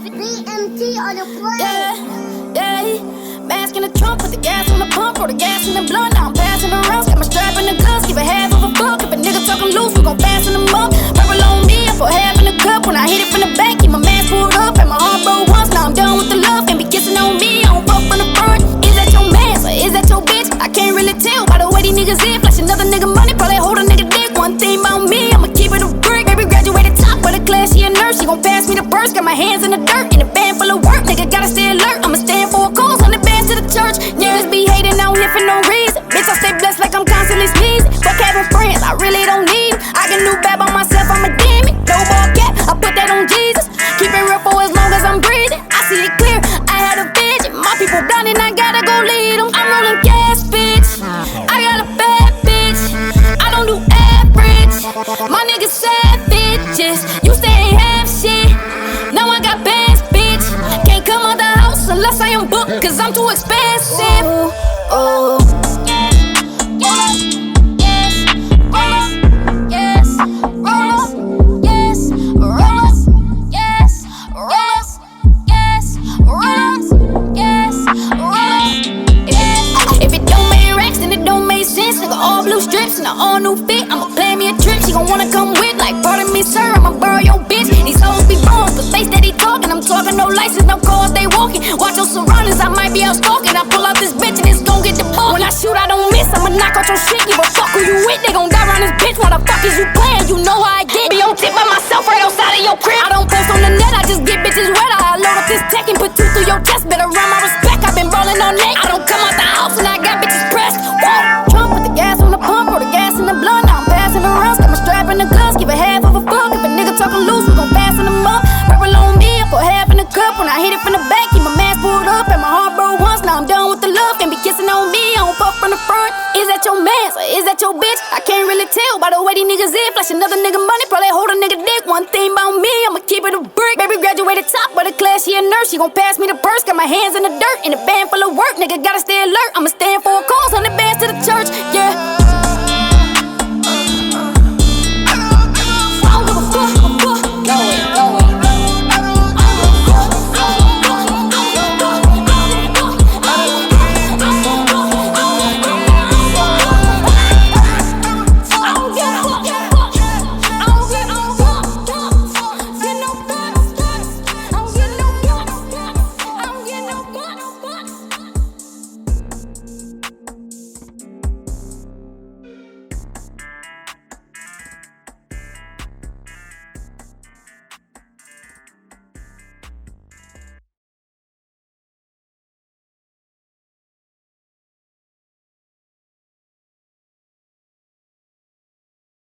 BMT on the plane. Yeah. Mask in the trunk, put the gas on the pump, pour the gas in the blunt. Now I'm passing around, got my strap in the guns, give a half of a fuck. If a nigga talking loose, we gon' pass in the up. Purple on me, I put half in the cup. When I hit it from the back, keep my mask pulled up. And my heart broke once, now I'm done with the love. Can't be kissing on me, I don't fuck from the front. Is that your man, or is that your bitch? I can't really tell by the way these niggas in. Flash another nigga money, probably hold a nigga dick. One thing about me, I'ma keep it a brick. Baby graduated top with a class, she a nurse. She gon' pass me the purse, got my hands in the dirt. In a band full of work, nigga gotta stay alert. I'ma stand for a cause, 100 bands to the church. Niggas be hating out here for no reason. Bitch, I stay blessed like I'm constantly sneezing. Fuck having friends, I really don't need 'em. I can do bad by myself, I'm a demon. No ball cap, I put that on Jesus. Keep it real for as long as I'm breathing. I see it clear, I had a vision. My people down and I gotta go lead 'em. I'm rolling gas, bitch. I got a bad bitch. I don't do average. My niggas savages. You say ain't have shit. Now I got bands, bitch. Can't come out the house unless I am booked, cause I'm too expensive. Oh. All blue strips and an all new fit. I'ma plan me a trip, she gon' wanna come with. Like, pardon me, sir, I'ma borrow your bitch. These hoes be bones, the face that he talking. I'm talking no license, no cars, they walking. Watch your surroundings, I might be out stalking. I pull out this bitch and it's gon' get the ball. When I shoot, I don't miss, I'ma knock out your shit. Give a fuck who you with, they gon' die around this bitch. Why the fuck is you playing? You know how I get. Be on tip by myself right outside of your crib. I don't post on the net, I just get bitches wet. I load up this tech and put two through your chest. Better run my respect, I've been ballin' all night. I don't come out the house and I got bitches pressed. Whoa. Trump with the gas on the pump, pour the gas in the blunt. Now I'm passing around, got my strap in the guns, give a half of a fuck. If a nigga talking loose, we gon' pass in the up. Purple on me, I put half in the cup. When I hit it from the back, keep my mask pulled up. And my heart broke once, now I'm done with the love. Can't be kissing on me, I don't fuck from the front. Is that your man, or is that your bitch? I can't really tell by the way these niggas in. Flash another nigga money, probably hold a nigga dick. One thing about me, I'ma keep it a brick. Baby graduated top with a class, she a nurse. She gon' pass me the purse, got my hands in the dirt. In a band full of work, nigga gotta stay alert. I'ma stand for a cause, 100 bands to the church.